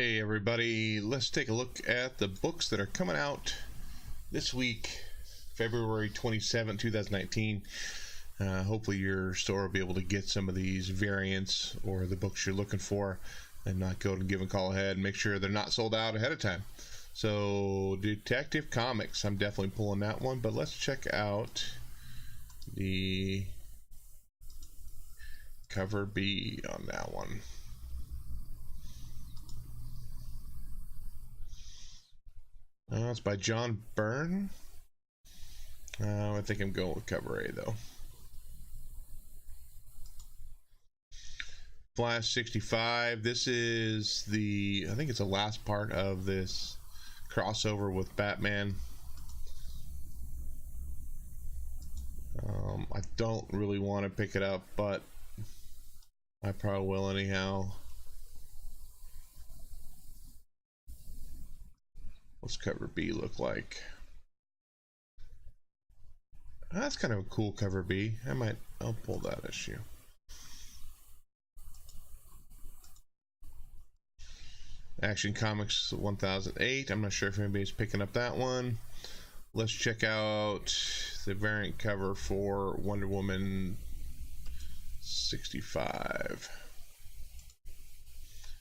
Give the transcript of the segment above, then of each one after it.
Hey everybody, let's take a look at the books that are coming out this week, February 27, 2019. Hopefully your store will be able to get some of these variants or the books you're looking for and not go and give a call ahead and make sure they're not sold out ahead of time. So Detective Comics, I'm definitely pulling that one, but let's check out the cover B on that one. It's by John Byrne. I think I'm going with cover A though. Flash 65. This is I think it's the last part of this crossover with Batman. I don't really want to pick it up, but I probably will anyhow. What's cover B look like? That's kind of a cool cover B. I'll pull that issue. Action Comics 1008. I'm not sure if anybody's picking up that one. Let's check out the variant cover for Wonder Woman 65.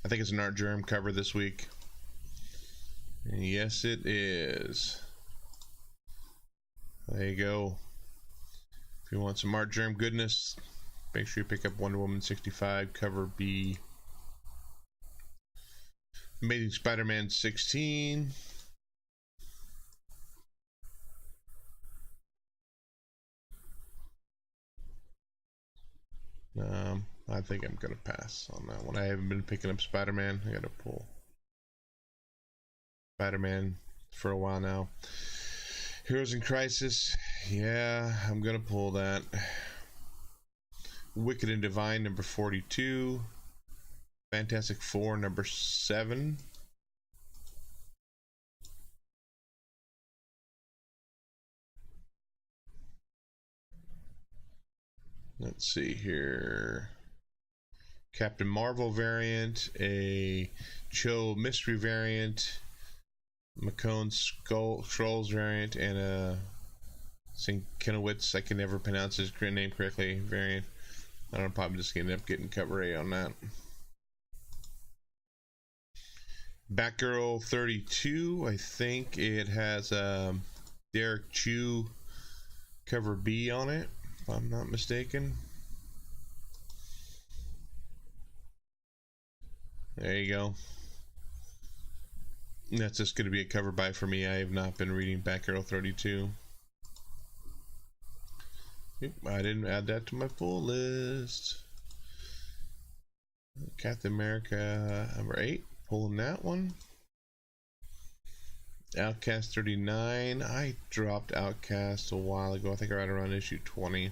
I think it's an Art Germ cover this week. Yes, it is. There you go. If you want some Art Germ goodness, make sure you pick up Wonder Woman 65, cover B. Amazing Spider-Man 16. I think I'm gonna pass on that one. I haven't been picking up Spider-Man. I gotta pull Spider-Man for a while now. Heroes in Crisis, yeah, I'm gonna pull that. Wicked and Divine number 42. Fantastic Four number 7. Let's see here. Captain Marvel variant, a Cho mystery variant, McCone Trolls variant, and a Sinkinowitz, I can never pronounce his name correctly, variant. I don't know, probably just end up getting cover A on that. Batgirl 32, I think it has Derek Chu cover B on it, if I'm not mistaken. There you go. That's just going to be a cover by for me. I have not been reading Batgirl 32. Oop, I didn't add that to my pull list. Captain America number 8. Pulling that one. Outcast 39. I dropped Outcast a while ago. I think right around issue 20.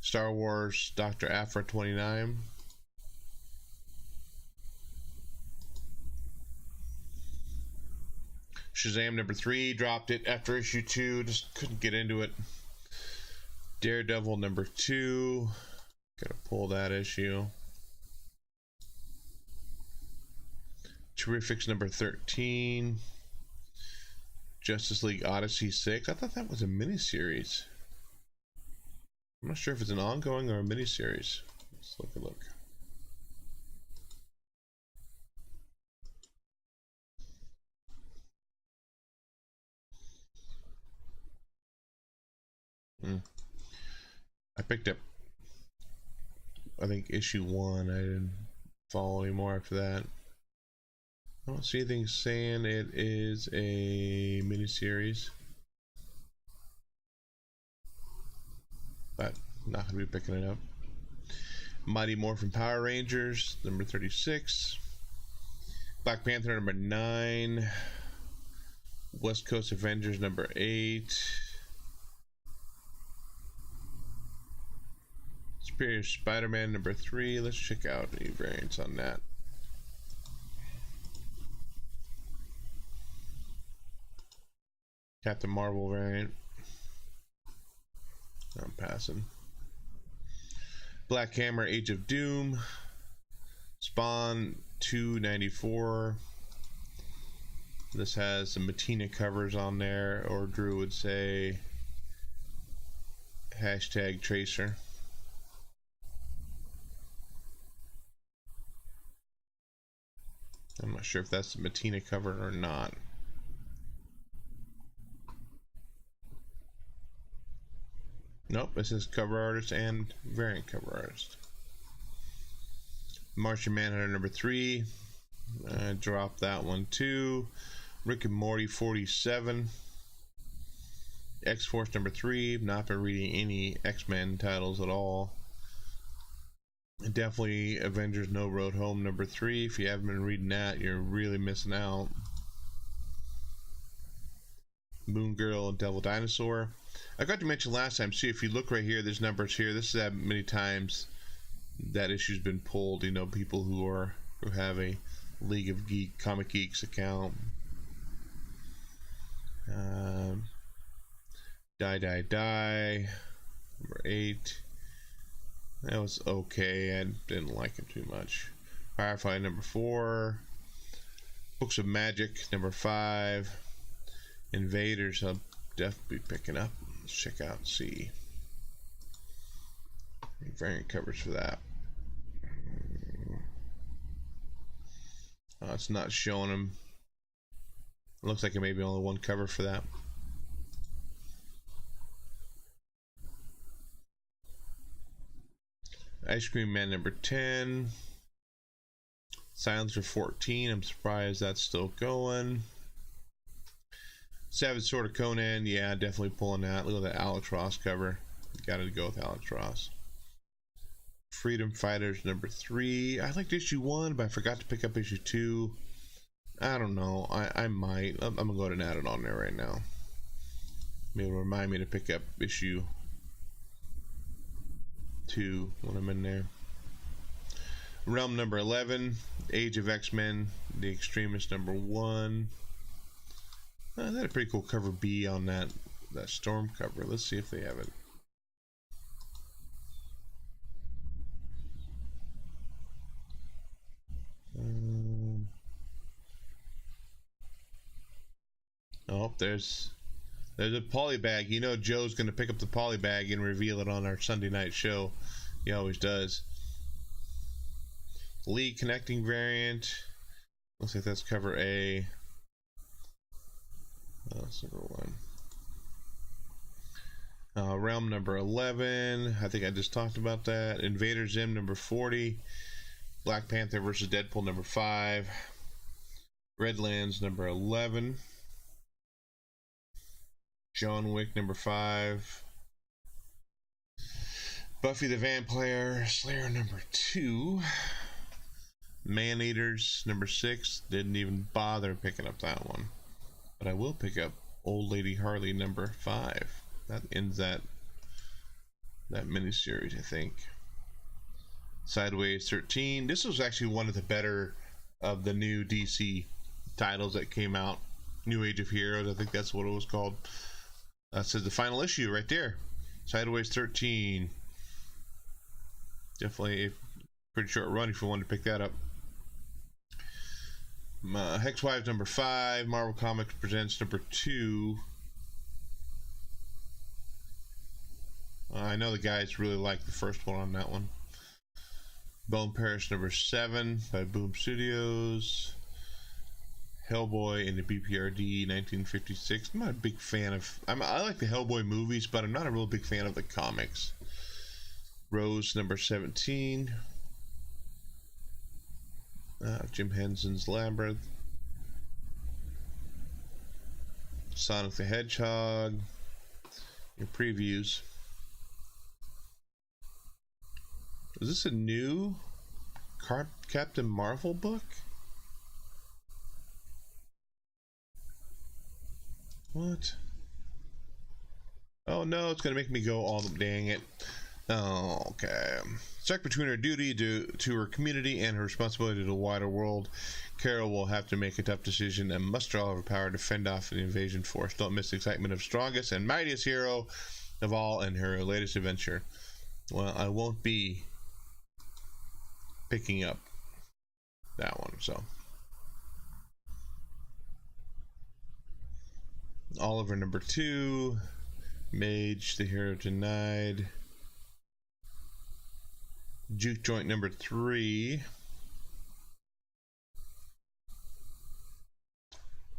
Star Wars Dr. Aphra 29. Shazam number 3, dropped it after issue 2, just couldn't get into it. Daredevil number 2, gotta pull that issue. Terrifics number 13. Justice League Odyssey 6. I thought that was a miniseries. I'm not sure if it's an ongoing or a miniseries. Let's look a look. I picked up, I think, issue 1. I didn't follow anymore after that. I don't see anything saying it is a miniseries, but I'm not going to be picking it up. Mighty Morphin Power Rangers number 36. Black Panther number 9. West Coast Avengers number 8. Superior Spider-Man number 3. Let's check out any variants on that. Captain Marvel variant. I'm passing. Black Hammer Age of Doom. Spawn $2.94. This has some Matina covers on there, or Drew would say hashtag tracer. I'm not sure if that's the Matina cover or not. Nope, it says cover artist and variant cover artist. Martian Manhunter number 3. I dropped that one too. Rick and Morty 47. X-Force number 3. Not been reading any X-Men titles at all. Definitely Avengers No Road Home number 3. If you haven't been reading that, you're really missing out. Moon Girl and Devil Dinosaur. I got to mention last time, see if you look right here, there's numbers here. This is how many times that issue's been pulled. You know, people who have a League of Comic Geeks account. Die number 8. That was okay. I didn't like it too much. Firefly number 4. Books of Magic number 5. Invaders I'll definitely be picking up. Let's check out and see. Variant covers for that. It's not showing them. It looks like it may be only one cover for that. Ice Cream Man number 10. Silencer 14. I'm surprised that's still going. Savage Sword of Conan. Yeah, definitely pulling that. Look at that Alex Ross cover. Gotta go with Alex Ross. Freedom Fighters number 3. I liked issue 1, but I forgot to pick up issue 2. I don't know. I might. I'm gonna go ahead and add it on there right now. Maybe it'll remind me to pick up issue 2 when I'm in there. Realm number 11. Age of X-Men. The Extremist number 1. They had a pretty cool cover B on that Storm cover. Let's see if they have it. Oh, there's a poly bag. You know Joe's going to pick up the poly bag and reveal it on our Sunday night show. He always does. League connecting variant. Looks like that's cover A. That's number 1. Realm number 11. I think I just talked about that. Invader Zim number 40. Black Panther versus Deadpool number 5. Redlands number 11. John Wick number 5. Buffy the Vampire Slayer number 2. Man-Eaters number 6. Didn't even bother picking up that one. But I will pick up Old Lady Harley number 5. That ends that miniseries, I think. Sideways 13. This was actually one of the better of the new DC titles that came out. New Age of Heroes, I think that's what it was called. That says the final issue right there. Sideways 13. Definitely a pretty short run if you wanted to pick that up. Hex Wives number 5. Marvel Comics Presents number 2. I know the guys really like the first one on that one. Bone Paris number 7 by Boom Studios. Hellboy in the BPRD 1956. I'm not a big fan of... I like the Hellboy movies, but I'm not a real big fan of the comics. Rose number 17. Jim Henson's Labyrinth. Sonic the Hedgehog. Your previews. Is this a new Captain Marvel book? What? Oh no, it's gonna make me go all the dang it. Oh, okay. Stuck between her duty to her community and her responsibility to the wider world, Carol will have to make a tough decision and muster all of her power to fend off the invasion force. Don't miss the excitement of strongest and mightiest hero of all in her latest adventure. Well, I won't be picking up that one. So Oliver number 2, Mage, the hero denied, Juke joint number 3,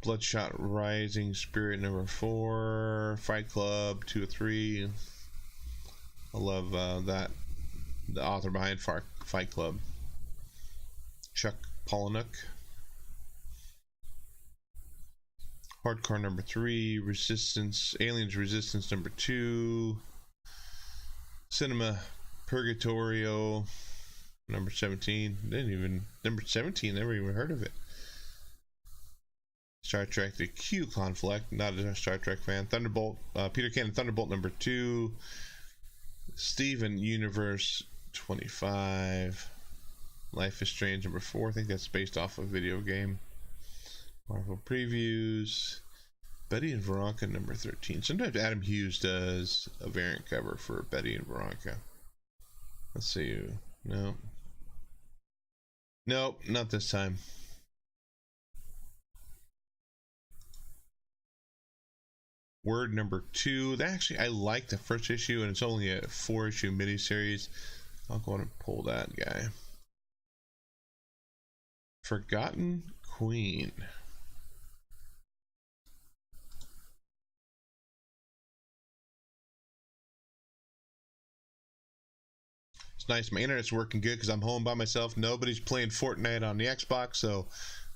Bloodshot Rising Spirit number 4, Fight Club 2 of 3. I love that, the author behind Fight Club, Chuck Palahniuk. Hardcore number 3, Resistance, Aliens Resistance number 2, Cinema Purgatorio number 17. Number 17, never even heard of it. Star Trek The Q Conflict, not a Star Trek fan. Thunderbolt, Peter Cannon Thunderbolt number 2, Steven Universe 25, Life is Strange number 4. I think that's based off a video game. Marvel previews, Betty and Veronica number 13. Sometimes Adam Hughes does a variant cover for Betty and Veronica. Let's see. No. Nope, not this time. Word number 2. Actually, I like the first issue, and it's only a 4-issue miniseries. I'll go ahead and pull that guy. Forgotten Queen. It's nice. My internet's working good because I'm home by myself. Nobody's playing Fortnite on the Xbox, so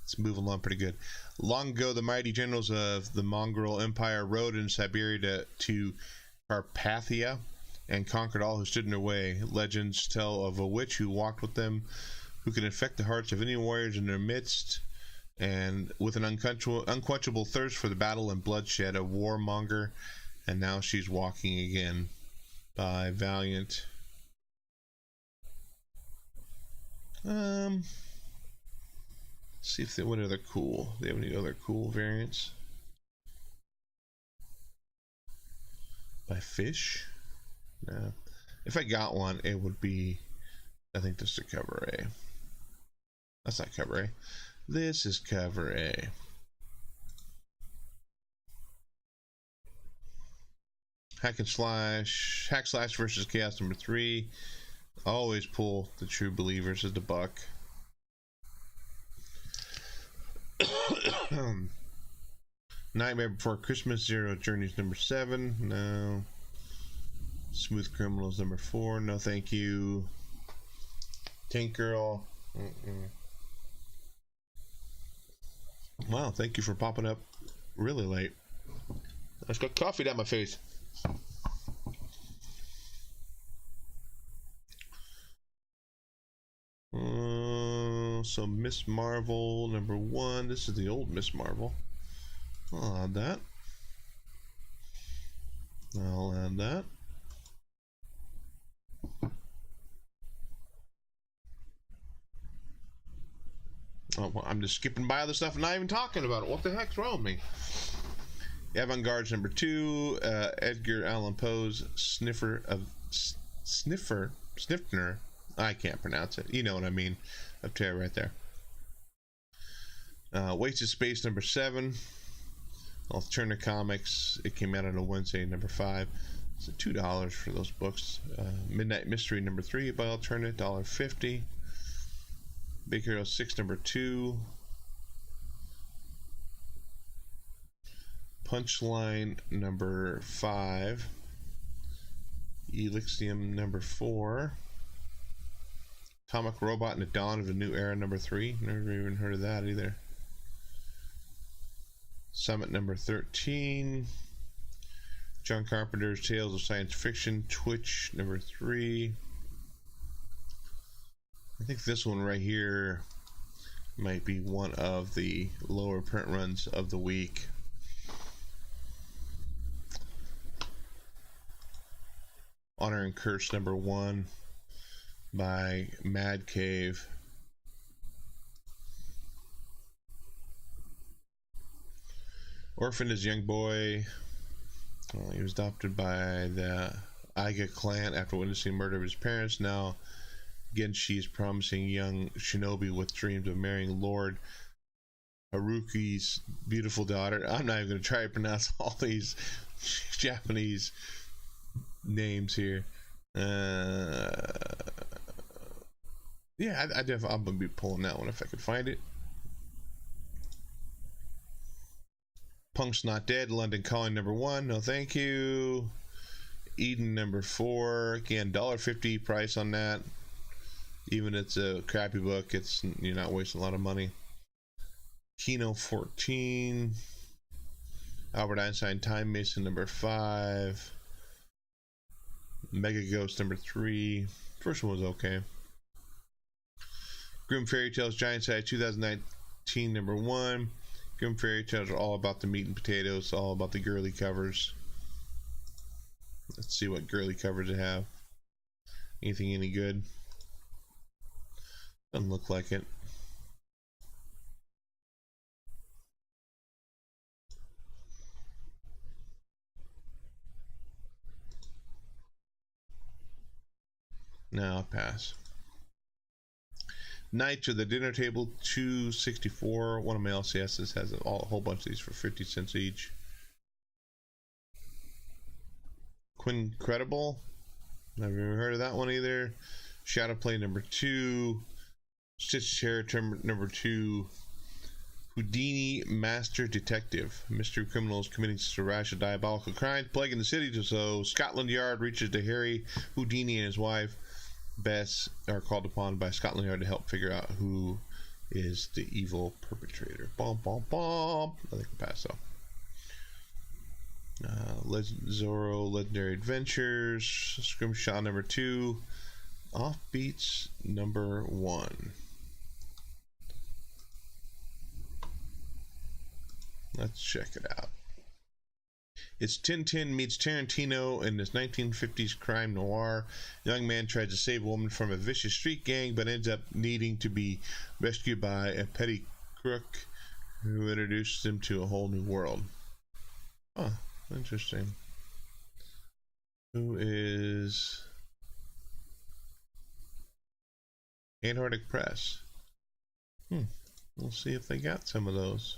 it's moving along pretty good. Long ago, the mighty generals of the Mongol Empire rode in Siberia to Carpathia and conquered all who stood in their way. Legends tell of a witch who walked with them, who could infect the hearts of any warriors in their midst, and with an unquenchable thirst for the battle and bloodshed, a warmonger, and now she's walking again. By Valiant. See if they, what other cool, they have any other cool variants. By Fish? No. If I got one, it would be, I think this is cover A. That's not cover A. This is cover A. Hack Slash versus Chaos number 3. Always pull the True Believers as the buck. Nightmare Before Christmas, Zero Journeys number 7. No. Smooth Criminals number 4. No thank you. Tank Girl. Wow, thank you for popping up really late. I just got coffee down my face. So Miss Marvel number 1. This is the old Miss Marvel. I'll add that. I'll add that. Oh, well, I'm just skipping by other stuff and not even talking about it. What the heck's wrong with me? Avant-Garde number 2. Edgar Allan Poe's Sniffer. I can't pronounce it. You know what I mean. Up to right there. Wasted Space number 7. Alterna Comics. It came out on a Wednesday, number 5. It's $2 for those books. Midnight Mystery number 3 by Alterna, $1.50. Big Hero 6 number 2. Punchline number 5. Elixium number 4. Atomic Robot and the Dawn of a New Era number 3. Never even heard of that either. Summit number 13. John Carpenter's Tales of Science Fiction, Twitch number 3. I think this one right here might be one of the lower print runs of the week. Honor and Curse number 1 by Mad Cave. Orphaned as young boy. He was adopted by the Aiga clan after witnessing the murder of his parents. Now Again, she's promising young shinobi with dreams of marrying Lord Haruki's beautiful daughter. I'm not even going to try to pronounce all these Japanese names here. Yeah, I'm going to be pulling that one if I could find it. Punk's Not Dead, London Calling #1, no thank you. Eden #4, again, $1.50 price on that. Even if it's a crappy book, you're not wasting a lot of money. Kino 14, Albert Einstein Time Mason #5, Mega Ghost #3. First one was okay. Grimm Fairy Tales Giant Size 2019 #1. Grimm Fairy Tales are all about the meat and potatoes, all about the girly covers. Let's see what girly covers they have. Anything any good? Doesn't look like it. No, I'll pass. Knights of the Dinner Table, $2.64. One of my LCSs has a whole bunch of these for 50 cents each. Quincredible, never even heard of that one either. Shadowplay #2. Stitch Character #2. Houdini Master Detective. Mystery criminals committing such a rash of diabolical crimes plaguing the city, so Scotland Yard reaches to Harry Houdini and his wife Bess are called upon by Scotland Yard to help figure out who is the evil perpetrator. Bom, bom, bom. I think I'll pass though. Zorro Legendary Adventures, Scrimshaw #2, Offbeats #1. Let's check it out. It's Tintin meets Tarantino in this 1950s crime noir. A young man tries to save a woman from a vicious street gang, but ends up needing to be rescued by a petty crook who introduces him to a whole new world. Huh, interesting. Who is Antarctic Press? We'll see if they got some of those.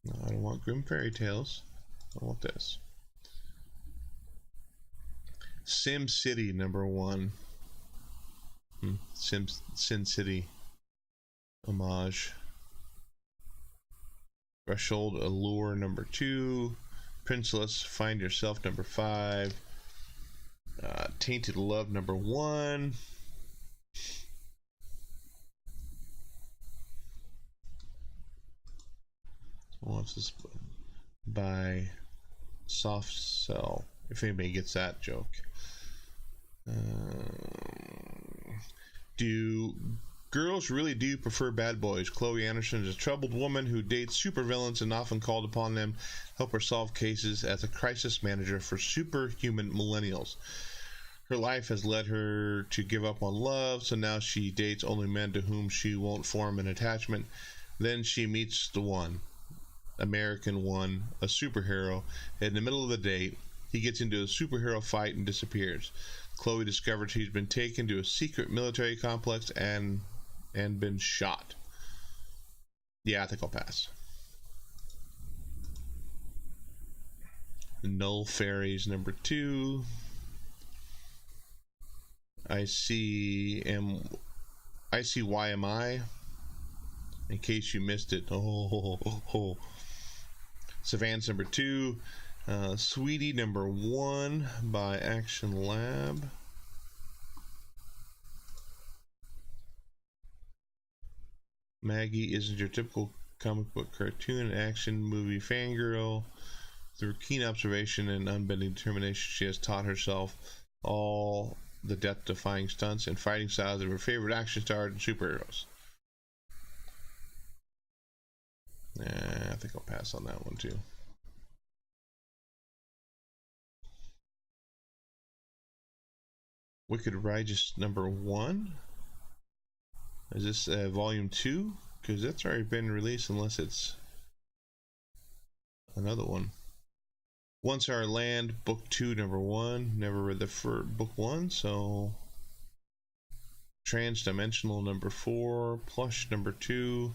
No, I don't want Grim Fairy Tales. I want this. Sim City #1. Sin City homage. Threshold Allure #2. Princeless Find Yourself #5. Tainted Love #1. What's this by Soft Cell? If anybody gets that joke. Do girls really do prefer bad boys? Chloe Anderson is a troubled woman who dates supervillains and often called upon them to help her solve cases as a crisis manager for superhuman millennials. Her life has led her to give up on love, so now she dates only men to whom she won't form an attachment. Then she meets the one. American one, a superhero. In the middle of the date, he gets into a superhero fight and disappears. Chloe discovers he's been taken to a secret military complex and been shot. Yeah, I think I'll pass. Null Fairies #2. ICYMI. In case you missed it. Savannah's #2. Sweetie #1 by Action Lab. Maggie isn't your typical comic book cartoon action movie fangirl. Through keen observation and unbending determination, she has taught herself all the death-defying stunts and fighting styles of her favorite action stars and superheroes. I think I'll pass on that one too. Wicked Righteous #1. Is this volume 2? Because that's already been released, unless it's another one. Once Our Land, book 2, #1. Never read the book 1, so Transdimensional number 4, Plush number 2,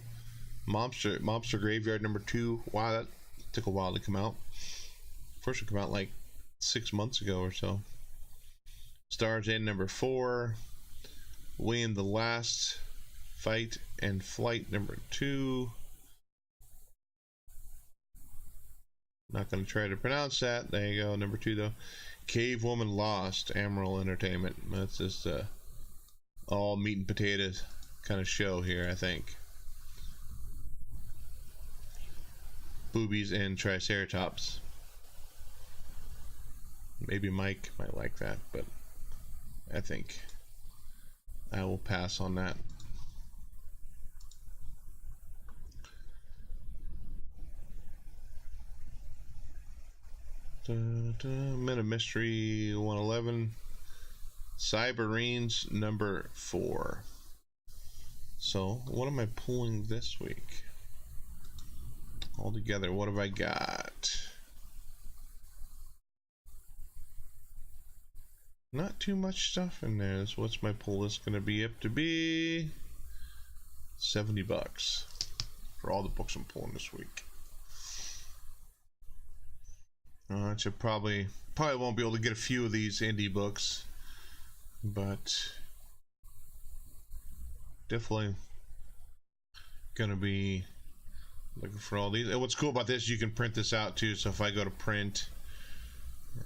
Mobster Graveyard number 2. Wow, that took a while to come out. First one came out like 6 months ago or so. Stars In number 4, Win the Last Fight and Flight number 2. Not going to try to pronounce that. There you go, number 2 though. Cave Woman Lost, Amaral Entertainment. That's just all meat and potatoes kind of show here, I think. Boobies and Triceratops. Maybe Mike might like that, but I think I will pass on that. Men of Mystery 111, Cyberines number 4. So what am I pulling this week? Altogether, what have I got? Not too much stuff in there. So what's my pull list going to be up to be? $70 for all the books I'm pulling this week. I should probably won't be able to get a few of these indie books, but definitely gonna be looking for all these. And what's cool about this, you can print this out too. So if I go to print,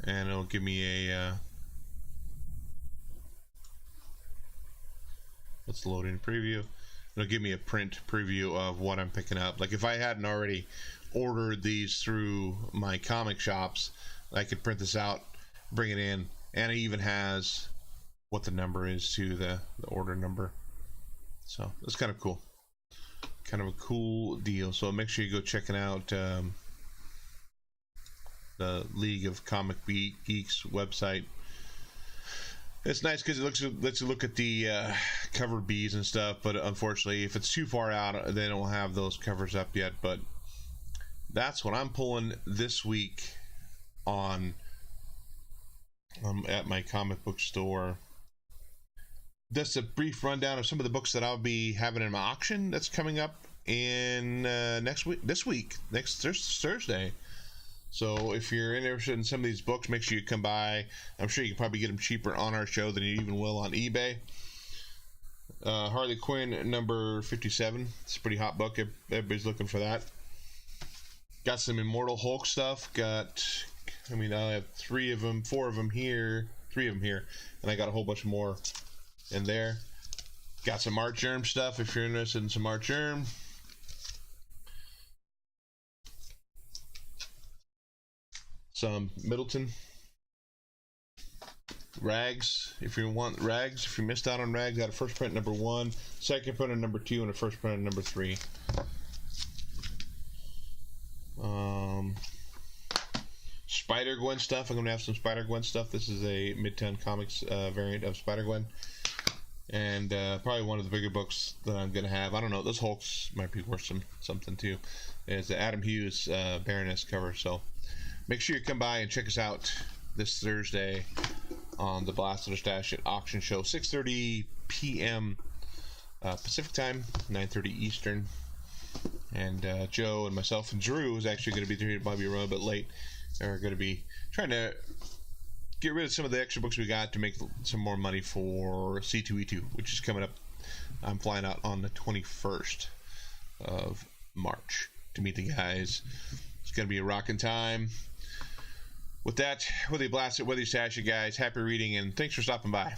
and it'll give me a let's load in preview. It'll give me a print preview of what I'm picking up. Like if I hadn't already ordered these through my comic shops, I could print this out, bring it in, and it even has what the number is to the order number. So that's kind of cool. Kind of a cool deal. So make sure you go checking out the League of Comic Geeks website. It's nice because it lets you look at the cover Bs and stuff, but unfortunately if it's too far out they don't have those covers up yet. But that's what I'm pulling this week on at my comic book store. Just a brief rundown of some of the books that I'll be having in my auction that's coming up in next Thursday. So if you're interested in some of these books, make sure you come by. I'm sure you can probably get them cheaper on our show than you even will on eBay. Harley Quinn number 57. It's a pretty hot book. Everybody's looking for that. Got some Immortal Hulk stuff. I have 4 of them here, and I got a whole bunch more in there. Got some Art Germ stuff if you're interested in some Art Germ. Some Middleton. Rags, if you want Rags, if you missed out on Rags, got a first print number 1, second print number 2, and a first print number 3. Spider-Gwen stuff. I'm going to have some Spider-Gwen stuff. This is a Midtown Comics variant of Spider-Gwen. And probably one of the bigger books that I'm going to have. I don't know. Those Hulks might be worth something too. Is the Adam Hueys Baroness cover. So make sure you come by and check us out this Thursday on the Blast of the Stash at Auction Show. 6:30 p.m. Pacific Time, 9:30 Eastern. And Joe and myself and Drew is actually going to be there. It might be a little bit late. Are going to be trying to get rid of some of the extra books we got to make some more money for C2E2, which is coming up. I'm flying out on the 21st of March to meet the guys. It's going to be a rocking time. With that, whether you blast it, whether you stash it, guys, happy reading, and thanks for stopping by.